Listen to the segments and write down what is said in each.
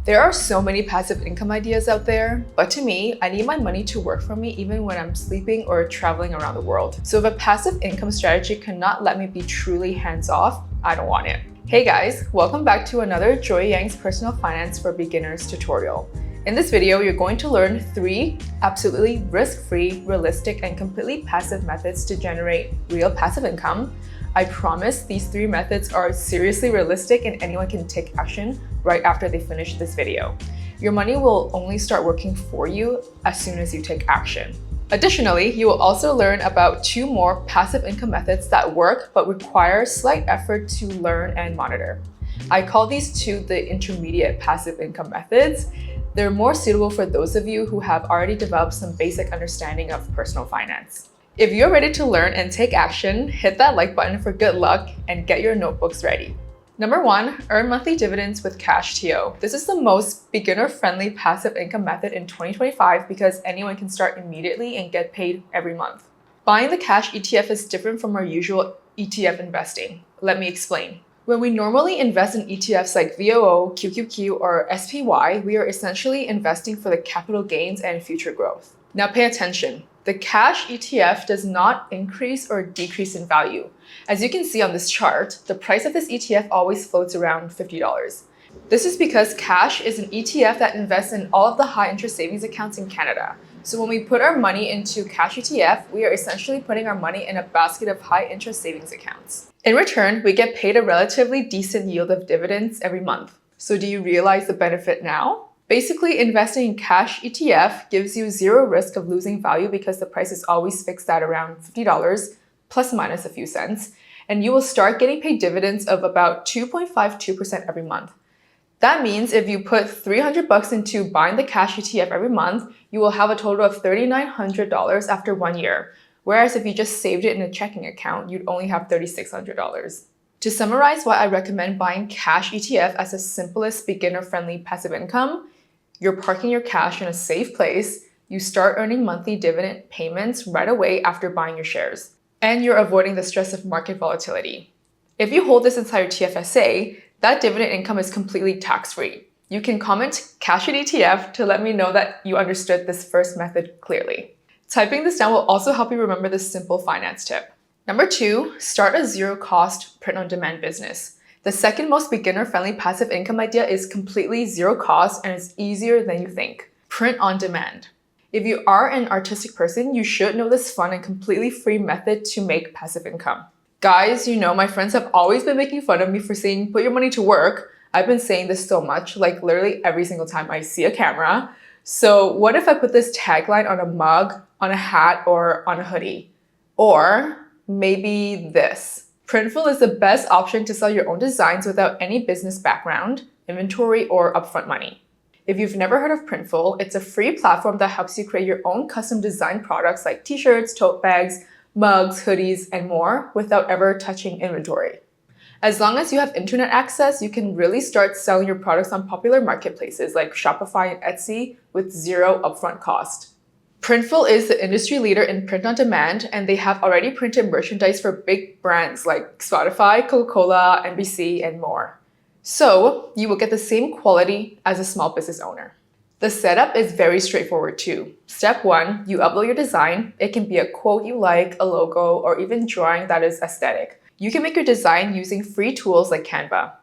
There are so many passive income ideas out there, but to me, I need my money to work for me even when I'm sleeping or traveling around the world. So if a passive income strategy cannot let me be truly hands-off, I don't want it. Hey guys, welcome back to another Joy Yang's Personal Finance for Beginners tutorial. In this video, you're going to learn 3 absolutely risk-free, realistic, and completely passive methods to generate real passive income. I promise these 3 methods are seriously realistic and anyone can take action right after they finish this video. Your money will only start working for you as soon as you take action. Additionally, you will also learn about 2 more passive income methods that work but require slight effort to learn and monitor. I call these 2 the intermediate passive income methods. They're more suitable for those of you who have already developed some basic understanding of personal finance. If you're ready to learn and take action, hit that like button for good luck and get your notebooks ready. Number 1, earn monthly dividends with cash TO. This is the most beginner-friendly passive income method in 2025 because anyone can start immediately and get paid every month. Buying the cash ETF is different from our usual ETF investing. Let me explain. When we normally invest in ETFs like VOO, QQQ, or SPY, we are essentially investing for the capital gains and future growth. Now pay attention. The cash ETF does not increase or decrease in value. As you can see on this chart, the price of this ETF always floats around $50. This is because cash is an ETF that invests in all of the high interest savings accounts in Canada. So when we put our money into cash ETF, we are essentially putting our money in a basket of high interest savings accounts. In return, we get paid a relatively decent yield of dividends every month. So do you realize the benefit now? Basically, investing in cash ETF gives you zero risk of losing value because the price is always fixed at around $50 plus minus a few cents, and you will start getting paid dividends of about 2.52% every month. That means if you put $300 into buying the cash ETF every month, you will have a total of $3,900 after 1 year. Whereas if you just saved it in a checking account, you'd only have $3,600. To summarize why I recommend buying cash ETF as the simplest beginner-friendly passive income, you're parking your cash in a safe place, you start earning monthly dividend payments right away after buying your shares, and you're avoiding the stress of market volatility. If you hold this inside your TFSA, that dividend income is completely tax-free. You can comment cash at ETF to let me know that you understood this first method clearly. Typing this down will also help you remember this simple finance tip. Number 2, start a zero-cost print-on-demand business. The second most beginner-friendly passive income idea is completely zero cost and is easier than you think. Print-on-demand. If you are an artistic person, you should know this fun and completely free method to make passive income. Guys, you know my friends have always been making fun of me for saying put your money to work. I've been saying this so much, like literally every single time I see a camera. So what if I put this tagline on a mug, on a hat, or on a hoodie? Or maybe this. Printful is the best option to sell your own designs without any business background, inventory, or upfront money. If you've never heard of Printful, it's a free platform that helps you create your own custom design products like t-shirts, tote bags, mugs, hoodies, and more without ever touching inventory. As long as you have internet access, you can really start selling your products on popular marketplaces like Shopify and Etsy with zero upfront cost. Printful is the industry leader in print-on-demand, and they have already printed merchandise for big brands like Spotify, Coca-Cola, NBC, and more. So you will get the same quality as a small business owner. The setup is very straightforward too. Step 1, you upload your design. It can be a quote you like, a logo, or even drawing that is aesthetic. You can make your design using free tools like Canva.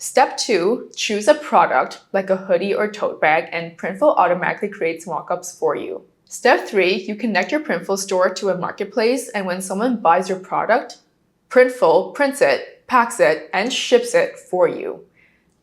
Step 2, choose a product like a hoodie or tote bag, and Printful automatically creates mockups for you. Step 3, you connect your Printful store to a marketplace, and when someone buys your product, Printful prints it, packs it, and ships it for you.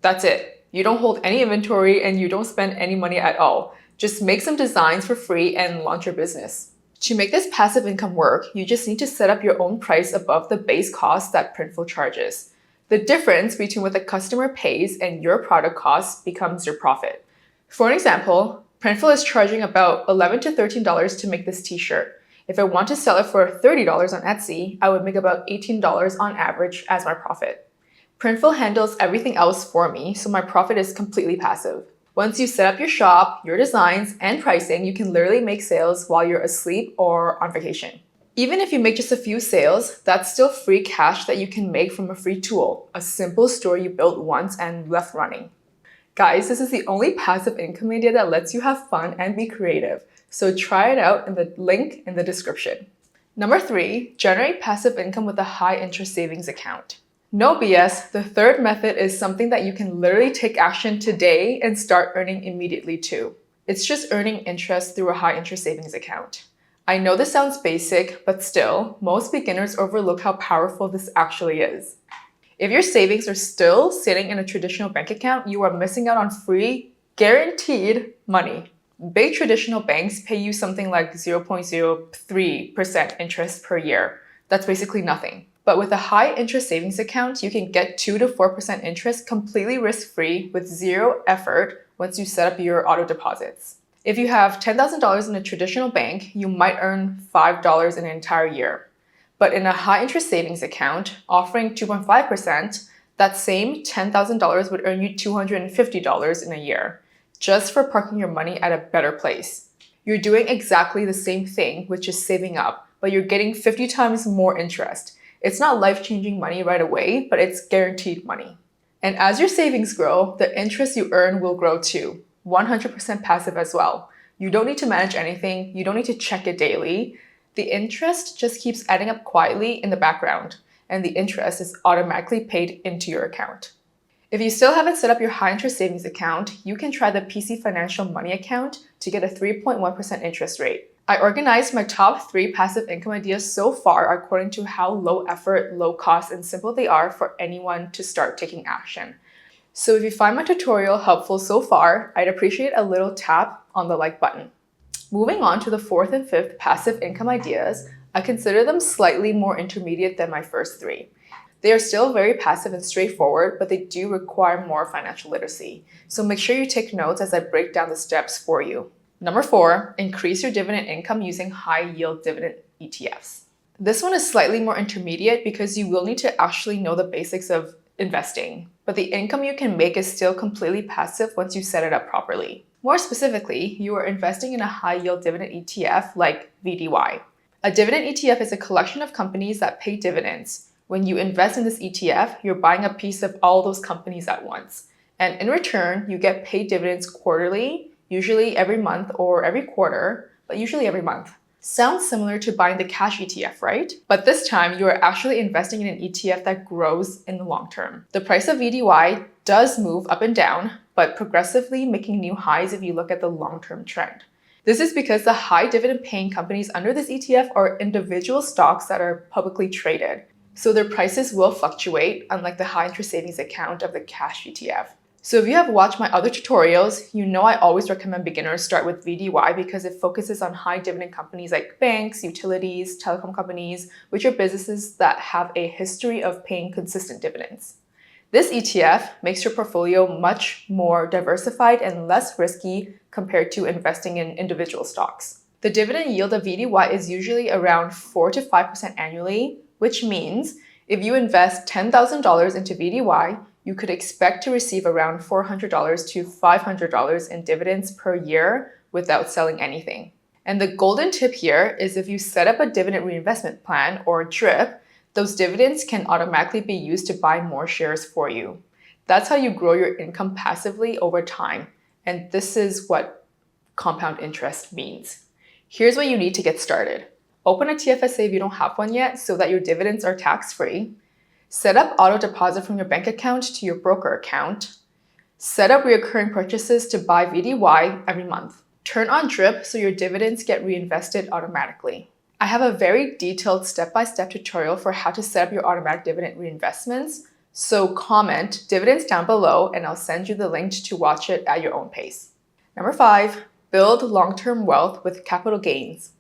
That's it. You don't hold any inventory and you don't spend any money at all. Just make some designs for free and launch your business. To make this passive income work, you just need to set up your own price above the base cost that Printful charges. The difference between what the customer pays and your product costs becomes your profit. For an example, Printful is charging about $11 to $13 to make this t-shirt. If I want to sell it for $30 on Etsy, I would make about $18 on average as my profit. Printful handles everything else for me, so my profit is completely passive. Once you set up your shop, your designs, and pricing, you can literally make sales while you're asleep or on vacation. Even if you make just a few sales, that's still free cash that you can make from a free tool, a simple store you built once and left running. Guys, this is the only passive income idea that lets you have fun and be creative. So try it out in the link in the description. Number 3, generate passive income with a high interest savings account. No BS, the third method is something that you can literally take action today and start earning immediately too. It's just earning interest through a high interest savings account. I know this sounds basic, but still, most beginners overlook how powerful this actually is. If your savings are still sitting in a traditional bank account, you are missing out on free, guaranteed money. Big traditional banks pay you something like 0.03% interest per year. That's basically nothing. But with a high interest savings account, you can get 2 to 4% interest completely risk-free with zero effort once you set up your auto deposits. If you have $10,000 in a traditional bank, you might earn $5 in an entire year. But in a high interest savings account, offering 2.5%, that same $10,000 would earn you $250 in a year, just for parking your money at a better place. You're doing exactly the same thing, which is saving up, but you're getting 50 times more interest. It's not life-changing money right away, but it's guaranteed money. And as your savings grow, the interest you earn will grow too. 100% passive as well. You don't need to manage anything. You don't need to check it daily. The interest just keeps adding up quietly in the background, and the interest is automatically paid into your account. If you still haven't set up your high interest savings account, you can try the PC Financial Money account to get a 3.1% interest rate. I organized my top 3 passive income ideas so far according to how low effort, low cost, and simple they are for anyone to start taking action. So if you find my tutorial helpful so far, I'd appreciate a little tap on the like button. Moving on to the 4th and 5th passive income ideas, I consider them slightly more intermediate than my first 3. They are still very passive and straightforward, but they do require more financial literacy. So make sure you take notes as I break down the steps for you. Number 4, increase your dividend income using high-yield dividend ETFs. This one is slightly more intermediate because you will need to actually know the basics of investing, but the income you can make is still completely passive once you set it up properly. More specifically, you are investing in a high-yield dividend ETF like VDY. A dividend ETF is a collection of companies that pay dividends. When you invest in this ETF, you're buying a piece of all those companies at once. And in return, you get paid dividends quarterly, usually every month or every quarter, but usually every month. Sounds similar to buying the cash ETF, right? But this time, you are actually investing in an ETF that grows in the long term. The price of VDY does move up and down, but progressively making new highs if you look at the long-term trend. This is because the high dividend paying companies under this ETF are individual stocks that are publicly traded. So their prices will fluctuate, unlike the high interest savings account of the cash ETF. So if you have watched my other tutorials, you know I always recommend beginners start with VDY because it focuses on high dividend companies like banks, utilities, telecom companies, which are businesses that have a history of paying consistent dividends. This ETF makes your portfolio much more diversified and less risky compared to investing in individual stocks. The dividend yield of VDY is usually around 4 to 5% annually, which means if you invest $10,000 into VDY, you could expect to receive around $400 to $500 in dividends per year without selling anything. And the golden tip here is if you set up a dividend reinvestment plan or DRIP, those dividends can automatically be used to buy more shares for you. That's how you grow your income passively over time. And this is what compound interest means. Here's what you need to get started. Open a TFSA if you don't have one yet so that your dividends are tax-free. Set up auto deposit from your bank account to your broker account. Set up recurring purchases to buy VDY every month. Turn on DRIP so your dividends get reinvested automatically. I have a very detailed step-by-step tutorial for how to set up your automatic dividend reinvestments. So comment dividends down below and I'll send you the link to watch it at your own pace. Number 5, build long-term wealth with capital gains.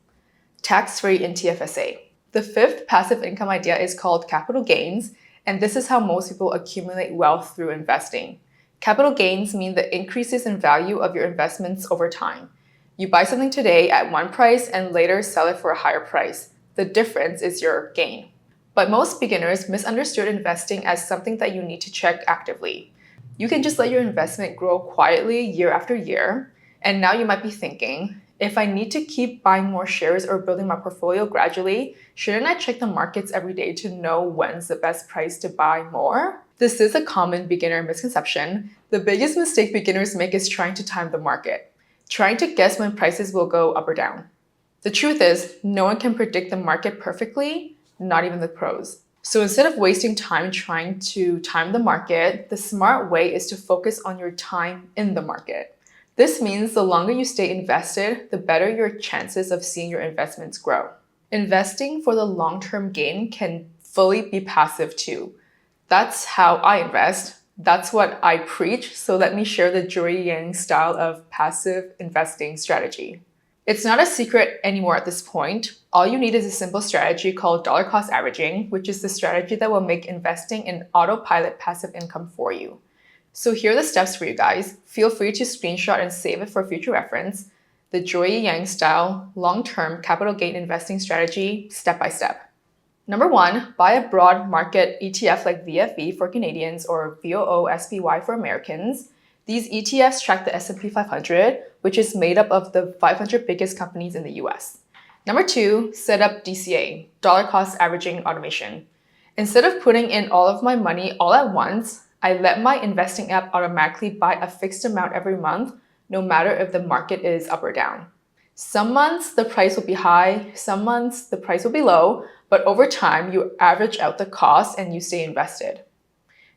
Tax-free in TFSA. The 5th passive income idea is called capital gains, and this is how most people accumulate wealth through investing. Capital gains mean the increases in value of your investments over time. You buy something today at one price and later sell it for a higher price. The difference is your gain. But most beginners misunderstood investing as something that you need to check actively. You can just let your investment grow quietly year after year, and now you might be thinking, If I need to keep buying more shares or building my portfolio gradually, shouldn't I check the markets every day to know when's the best price to buy more? This is a common beginner misconception. The biggest mistake beginners make is trying to time the market, trying to guess when prices will go up or down. The truth is, no one can predict the market perfectly, not even the pros. So instead of wasting time trying to time the market, the smart way is to focus on your time in the market. This means the longer you stay invested, the better your chances of seeing your investments grow. Investing for the long-term gain can fully be passive too. That's how I invest. That's what I preach. So let me share the Joy Yang style of passive investing strategy. It's not a secret anymore at this point. All you need is a simple strategy called dollar cost averaging, which is the strategy that will make investing an autopilot passive income for you. So here are the steps for you guys. Feel free to screenshot and save it for future reference. The Joy Yang style long-term capital gain investing strategy, step by step. Number 1, buy a broad market ETF like VFV for Canadians or VOO-SPY for Americans. These ETFs track the S&P 500, which is made up of the 500 biggest companies in the US. Number 2, set up DCA, dollar cost averaging automation. Instead of putting in all of my money all at once, I let my investing app automatically buy a fixed amount every month, no matter if the market is up or down. Some months the price will be high, some months the price will be low, but over time you average out the cost and you stay invested.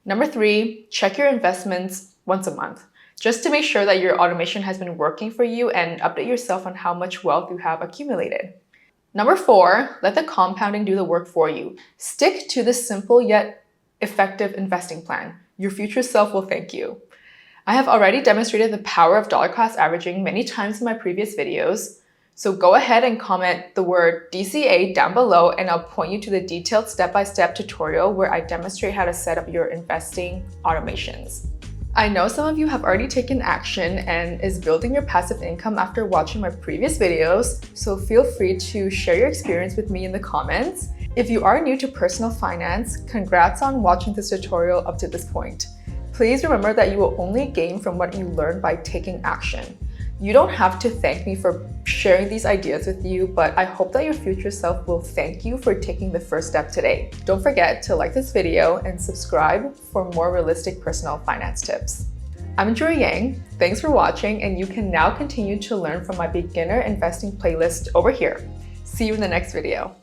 Number 3, check your investments once a month, just to make sure that your automation has been working for you and update yourself on how much wealth you have accumulated. Number 4, let the compounding do the work for you. Stick to the simple yet effective investing plan. Your future self will thank you. I have already demonstrated the power of dollar cost averaging many times in my previous videos, so go ahead and comment the word DCA down below and I'll point you to the detailed step-by-step tutorial where I demonstrate how to set up your investing automations. I know some of you have already taken action and is building your passive income after watching my previous videos, so feel free to share your experience with me in the comments. If you are new to personal finance, congrats on watching this tutorial up to this point. Please remember that you will only gain from what you learn by taking action. You don't have to thank me for sharing these ideas with you, but I hope that your future self will thank you for taking the first step today. Don't forget to like this video and subscribe for more realistic personal finance tips. I'm Joy Yang. Thanks for watching, and you can now continue to learn from my beginner investing playlist over here. See you in the next video.